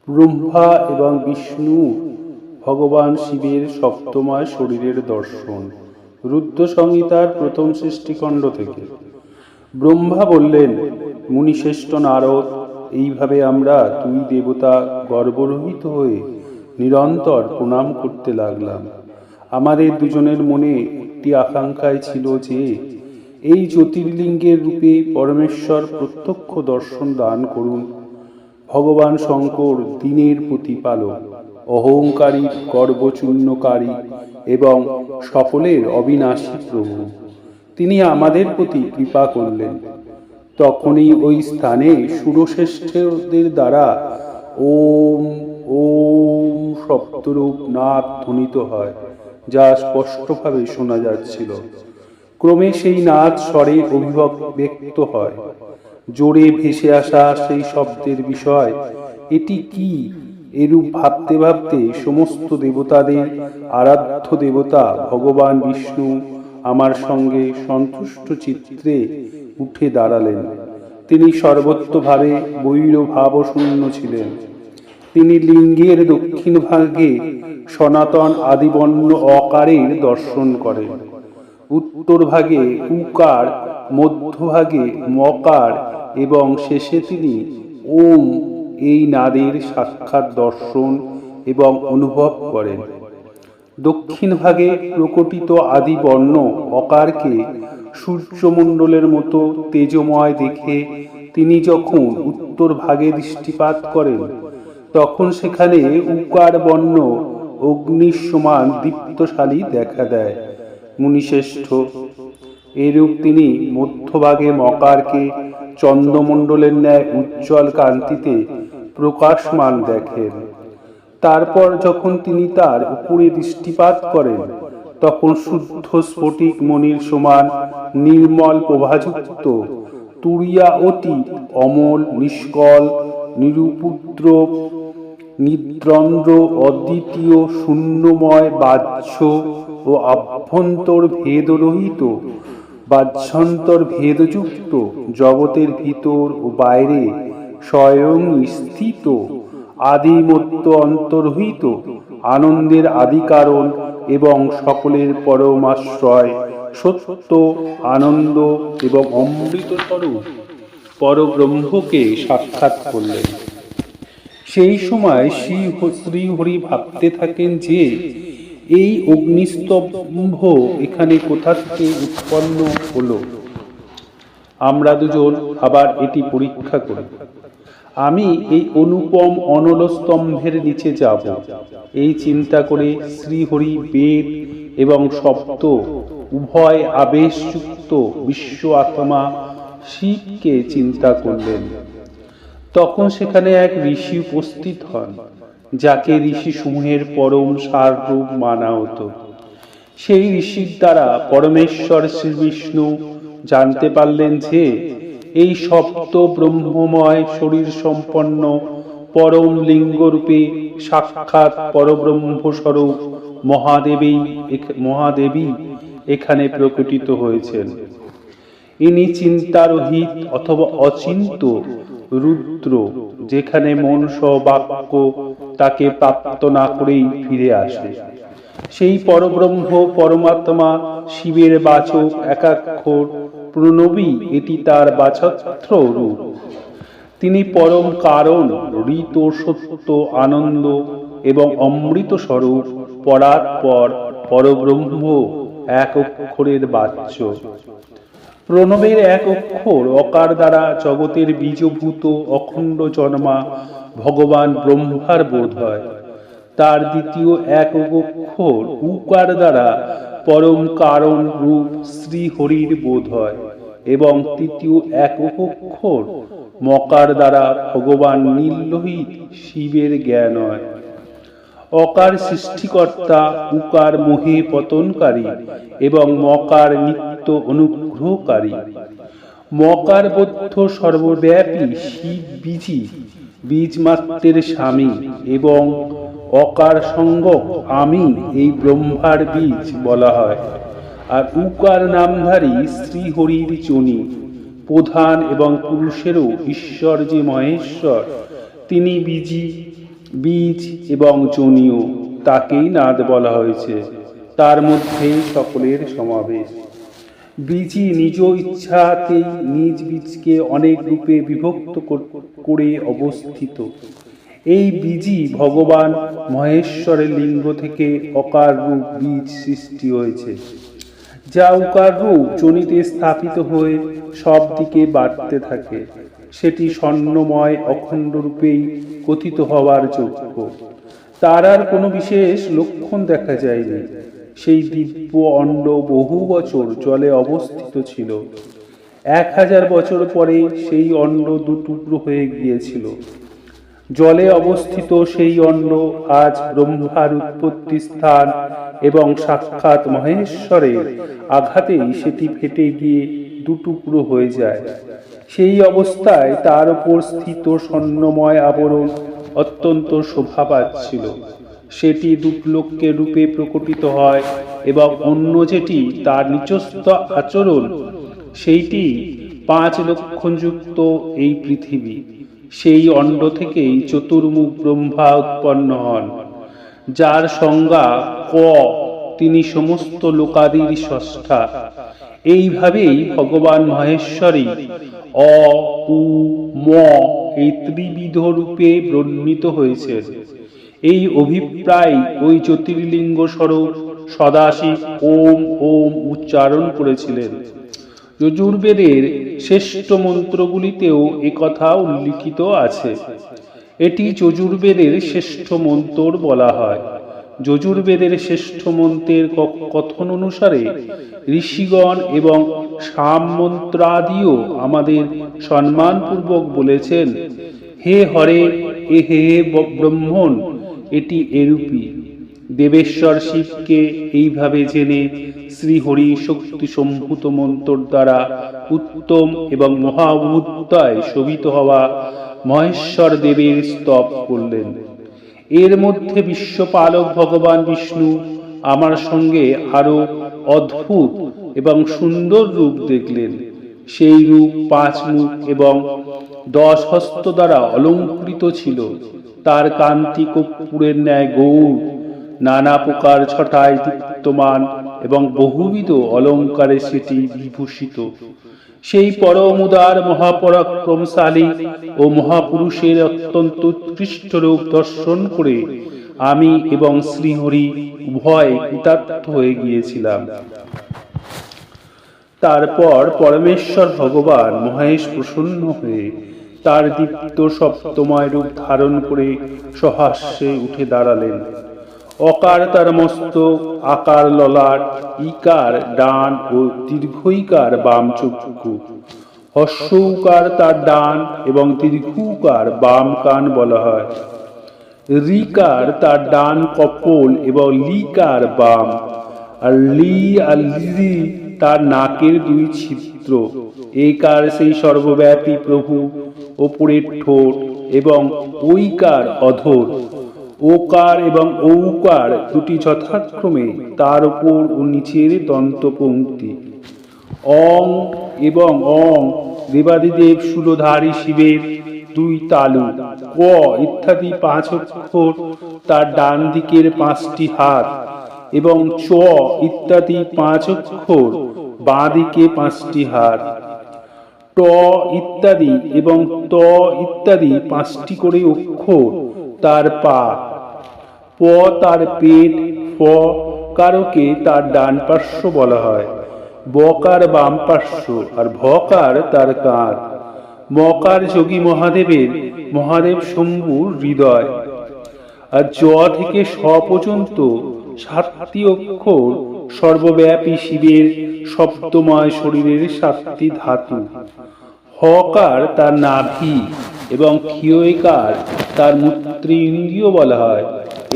ব্রহ্মা এবং বিষ্ণু ভগবান শিবের সপ্তময় শরীরের দর্শন। রুদ্র সংহিতার প্রথম সৃষ্টিখণ্ড থেকে। ব্রহ্মা বললেন, মুনিশ্রেষ্ঠ নারদ, এইভাবে আমরা দুই দেবতা গর্বরহিত হয়ে নিরন্তর প্রণাম করতে লাগলাম। আমাদের দুজনের মনে একটি আকাঙ্ক্ষায় ছিল যে এই জ্যোতির্লিঙ্গের রূপে পরমেশ্বর প্রত্যক্ষ দর্শন দান করুন। ভগবান শঙ্কর দিনের প্রতিপালক, অহংকারী, গর্বচূর্ণকারী এবং সকলের অবিনাশী প্রভু। তিনি আমাদের প্রতি কৃপা করলেন। তখনই ওই স্থানে সুরশ্রেষ্ঠদের দ্বারা ওম ওম সপ্তরূপ নাদ ধ্বনিত হয়, যা স্পষ্টভাবে শোনা যাচ্ছিল। ক্রমে সেই নাদ স্বরে অভিব্যক্ত হয়। জোরে ভেসে আসা সেই শব্দের বিষয় এটি কি, এরূপ ভাবতে ভাবতে সমস্ত দেবতাদের আরাধ্য দেবতা ভগবান বিষ্ণু আমার সঙ্গে সন্তুষ্ট চিত্রে উঠে দাঁড়ালেন। তিনি সর্বত্রভাবে বৈরভাবশূন্য ছিলেন। তিনি লিঙ্গের দক্ষিণ ভাগে সনাতন আদিবর্ণ অকারের দর্শন করেন, উত্তর ভাগে উকার, মধ্যভাগে মকার এবং শেষে তিনি ওম এই নাদের সাক্ষাৎ দর্শন এবং অনুভব করেন। দক্ষিণ ভাগে প্রকটিত আদিবর্ণ অকারকে সূর্যমণ্ডলের মতো তেজময় দেখে তিনি যখন উত্তর ভাগে দৃষ্টিপাত করেন, তখন সেখানে উকার বর্ণ অগ্নির সমান দীপ্তশালী দেখা দেয়। মুনিশ্রেষ্ঠ, এরূপ তিনি মধ্যভাগে মকারকে চন্দ্রমণ্ডলের ন্যায় উজ্জ্বল কান্তিতে প্রকাশমান দেখেন। তারপর যখন তিনি তার উপরে দৃষ্টিপাত করেন, তখন শুদ্ধ স্ফটিক মণির সমান নির্মল প্রভাযুক্ত, তুরিয়া অতীত, অমল, নিষ্কল, নিরুপদ্রব, নিদ্রন্দ্র, অদ্বিতীয়, শূন্যময়, বাহ্য ও আভ্যন্তর ভেদরহিত, বাহ্যন্তর ভেদযুক্ত, জগতের ভিতর ও বাইরে স্বয়ং স্থিত, আদি মধ্য অন্তর্হিত, আনন্দের আদি কারণ এবং সকলের পরমাশ্রয়, সত্য, আনন্দ এবং অমৃত স্বরূপ পরব্রহ্মকে সাক্ষাৎ করলেন। সেই সময় শ্রীহরি ভাবতে থাকেন যে এই অগ্নিস্তম্ভ এখানে কোথা থেকে উৎপন্ন হলো। আমরা দুজন আবার এটি পরীক্ষা করি। আমি এই অনুপম অনল স্তম্ভের নিচে যাব, এই চিন্তা করে শ্রীহরি বেদ এবং শব্দ উভয় আবেশযুক্ত বিশ্ব আত্মা শিবকে চিন্তা করলেন। তখন সেখানে এক ঋষি উপস্থিত হন, যাকে ঋষি সমূহের পরম সার রূপ মানা হতো। সেই ঋষির দ্বারা পরমেশ্বর শ্রীবিষ্ণু জানতে পারলেন যে এই সপ্ত ব্রহ্মময় শরীর সম্পন্ন পরম লিঙ্গরূপে সাক্ষাৎ পরব্রহ্মস্বরূপ মহাদেবী এখানে প্রকটিত হয়েছেন। ইনি চিন্তারহিত অথবা অচিন্ত রুদ্র, যেখানে মন সহ বাক্য তাকে প্রাপ্ত না করেই ফিরে আসে। সেই পরব্রহ্ম পরমাত্মা শিবের বাচক একাক্ষর প্রণবী, এটি তার বাচত্র রূপ। তিনি পরম কারণ, ঋত, সত্য, আনন্দ এবং অমৃত স্বরূপ পরাৎপর পরব্রহ্ম এক অক্ষরের বাচ্য। প্রণবের এক অক্ষর অকার দ্বারা জগতের বীজভূত অখণ্ড জন্মা ভগবান ব্রহ্মার বোধ হয়। তার দ্বিতীয় এক অক্ষর উকার দ্বারা পরম কারণ রূপ শ্রীহরির বোধ হয় এবং তৃতীয় এক অক্ষর মকার দ্বারা ভগবান নীললোহিত শিবের জ্ঞান হয়। অকার সৃষ্টিকর্তা, উকার মোহে পতনকারী এবং মকার নিত্য অনুগ্রহকারী। মকার বৌদ্ধ সর্বব্যাপী শিব বীজি, বীজমাত্রের স্বামী এবং অকার সঙ্গক আমি এই ব্রহ্মার বীজ বলা হয়। আর উকার নামধারী শ্রীহরির যোনি, প্রধান এবং পুরুষেরও ঈশ্বর যে মহেশ্বর, তিনি বীজি বীজ এবং যোনিও, তাকেই নাদ বলা হয়েছে। তার মধ্যে সকলের সমাবেশ। বীজই নিজ ইচ্ছাতেই নিজ বীজকে অনেক রূপে বিভক্ত করে অবস্থিত। এই বীজই ভগবান মহেশ্বরের লিঙ্গ থেকে অকার রূপ বীজ সৃষ্টি হয়েছে, যা উকার রূপ যোনিতে স্থাপিত হয়ে সব দিকে বাড়তে থাকে। সেটি স্বর্ণময় অখণ্ড রূপেই কথিত হওয়ার যোগ্য। তার আর কোনো বিশেষ লক্ষণ দেখা যায়নি। সেই দিব্য অণ্ড বহু বছর জলে অবস্থিত ছিল। 1000 বছর পরে সেই অণ্ড দুটুকরো হয়ে গিয়েছিল। জলে অবস্থিত সেই অণ্ড আজ ব্রহ্মার উৎপত্তি স্থান এবং সাক্ষাৎ মহেশ্বরের আঘাতেই সেটি ফেটে গিয়ে দুটুকরো হয়ে যায়। সেই অবস্থায় তার উপর স্থিত স্বর্ণময় আবরণ অত্যন্ত শোভা পাচ্ছিল। সেটি দুর্লক্ষের রূপে প্রকটিত হয় এবং অন্য যেটি তার নিচস্থ আচরণ, সেইটি 5 লক্ষণযুক্ত এই পৃথিবী। সেই অণ্ড থেকেই চতুর্মুখ ব্রহ্মা উৎপন্ন হন, যার সংজ্ঞা ক, তিনি সমস্ত লোকাদির স্রষ্টা। এইভাবেই ভগবান মহেশ্বরী অ, উ, ম এই ত্রিবিধ রূপে বর্ণিত হয়েছে। এই অভিপ্রায় ওই জ্যোতির্লিঙ্গ স্বরূপ সদাশিব ওম ওম উচ্চারণ করেছিলেন। যজুর্বেদের শ্রেষ্ঠ মন্ত্রগুলিতেও একথা উল্লিখিত আছে। এটি যজুর্বেদের শ্রেষ্ঠ মন্ত্র বলা হয়। যজুর্বেদের শ্রেষ্ঠ মন্ত্রের কথন অনুসারে ঋষিগণ এবং সাম মন্ত্রাদিও আমাদের সম্মানপূর্বক বলেছেন, হে হরে এ হে ব্রহ্মণ, এটি এরূপী। দেবেশ্বর শিবকে এইভাবে জেনে শ্রীহরি শক্তি সম্ভূত মন্ত্র দ্বারা উত্তম এবং মহাভূতায় শোভিত হওয়া মহেশ্বর দেবের স্তব করলেন। এর মধ্যে বিশ্বপালক ভগবান বিষ্ণু আমার সঙ্গে আরো অদ্ভুত এবং সুন্দর রূপ দেখলেন। সেই রূপ 5 মুখ এবং 10 হস্ত দ্বারা অলঙ্কৃত ছিল। তার কান্তি কর্পূরের ন্যায় গৌর, নানা প্রকার ছটায় দীপ্তমান এবং বহুবিধ অলঙ্কারে সেটি বিভূষিত। সেই পরম উদার মহাপরাক্রমশালী ও মহাপুরুষের অত্যন্ত উৎকৃষ্ট রূপ দর্শন করে আমি এবং শ্রীহরি উভয় কৃতার্থ হয়ে গিয়েছিলাম। তারপর পরমেশ্বর ভগবান মহেশ প্রসন্ন হয়ে তার দীপ্ত সপ্তময় রূপ ধারণ করে সহাস্যে উঠে দাঁড়ালেন। অকার তার মস্তক, আকার ললাট, ইকার ডান ও দীর্ঘইকার বাম চক্ষু, হর্ষৌকার তার ডান এবং দীর্ঘৌকার বাম কান বলা হয়। রিকার তার ডান কপোল এবং লিকার বাম, আর লি আর লি তার নাকের 2 ছিদ্র। একার সেই সর্বব্যাপী প্রভু, ওপরের ঠোঁট এবং ঐকার অধর। ওকার এবং ঔকার দুটি যথাক্রমে তার উপর ও নিচের দন্তপংক্তি। অং এবং অং দেবাদিদেব শূলধারী শিবের 2 তালু। ক ইত্যাদি 5 অক্ষর তার ডান দিকের 5টি হাত এবং চ ইত্যাদি 5 অক্ষর বাঁ দিকে 5টি হাত। ট ইত্যাদি এবং ত ইত্যাদি 5টি করে অক্ষর তার পা। প তার পেট, ফ কারকে তার ডান পার্শ্ব বলা হয়, বকার বাম পার্শ্ব, আর ভকার তার কাঁধ। মকার যোগী মহাদেবের মহাদেব শম্ভুর হৃদয়। আর জ থেকে স পর্যন্ত 7টি অক্ষর সর্বব্যাপী শিবের শব্দময় শরীরের 7টি ধাতু। হকার তার নাভি এবং ক্ষীয়কার তার মূত্রেন্দ্রিয় বলা হয়।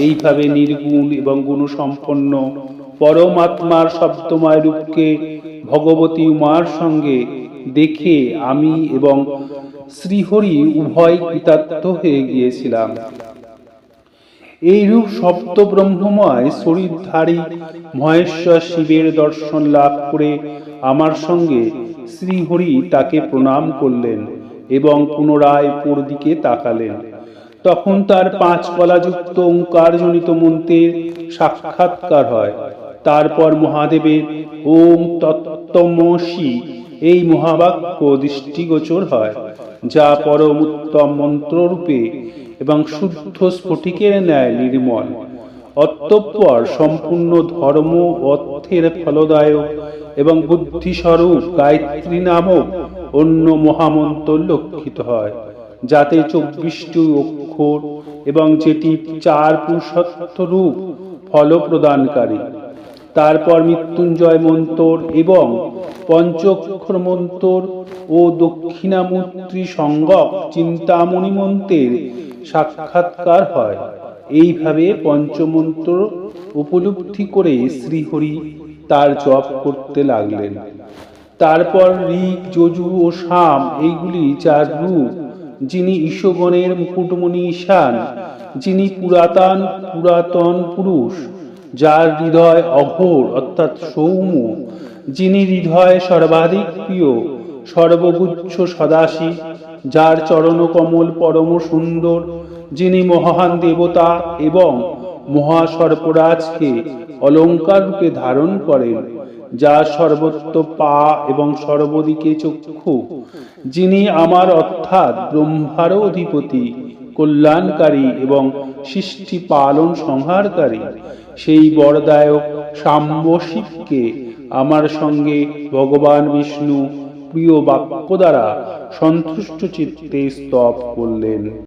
এইভাবে নির্গুণ এবং গুণসম্পন্ন পরমাত্মার শব্দময় রূপকে ভগবতী উমার সঙ্গে দেখে আমি এবং শ্রীহরি উভয় কৃতার্থ হয়ে গিয়েছিলাম। এই রূপ শব্দ ব্রহ্মময় শরীরধারী মহেশ্বর শিবের দর্শন লাভ করে আমার সঙ্গে শ্রীহরি তাকে প্রণাম করলেন এবং পুনরায় উপর দিকে তাকালেন। তখন তার 5 কলাযুক্ত ওঙ্কারজনিত মন্ত্রের সাক্ষাৎকার হয়। তারপর মহাদেবের ওম তত্ত্বমসি এই মহাবাক্য দৃষ্টিগোচর হয়, যা পরম উত্তম মন্ত্ররূপে এবং শুদ্ধ স্ফটিকের ন্যায় নির্মল। অতঃপর সম্পূর্ণ ধর্ম অর্থের ফলদায়ক এবং বুদ্ধিস্বরূপ গায়ত্রী নামক অন্য মহামন্ত্র লক্ষিত হয়, যাতে 24টি অক্ষর এবং যেটি 4 পুরুষত্ব রূপ ফল প্রদানকারী। তারপর মৃত্যুঞ্জয় মন্ত্র এবং পঞ্চক্ষর মন্ত্র ও দক্ষিণামূর্তি সংজ্ঞক চিন্তামণি মন্ত্রের সাক্ষাৎকার হয়। এইভাবে পঞ্চমন্ত্র উপলব্ধি করে শ্রীহরি তার জপ করতে লাগলেন। তারপর ঋক, যজু ও সাম এইগুলি 4 রূপ, যিনি ঈশগণের মুকুটমণি ঈশান, যিনি পুরাতন পুরুষ, যার হৃদয় অঘোর অর্থাৎ সৌম্য, যিনি হৃদয় সর্বাধিক প্রিয়, সর্বগুচ্ছ সদাশিব, যার চরণকমল পরম সুন্দর, যিনি মহান দেবতা এবং মহাসর্পরাজকে অলঙ্কার রূপে ধারণ করেন, যার সর্বত্র পা এবং সর্বদিকে চক্ষু, যিনি আমার অর্থাৎ ব্রহ্মারও অধিপতি, কল্যাণকারী এবং সৃষ্টি পালন সংহারকারী, সেই বরদায়ক সাম্বশিবকে আমার সঙ্গে ভগবান বিষ্ণু প্রিয় বাক্য দ্বারা সন্তুষ্ট চিত্তে স্তব করলেন।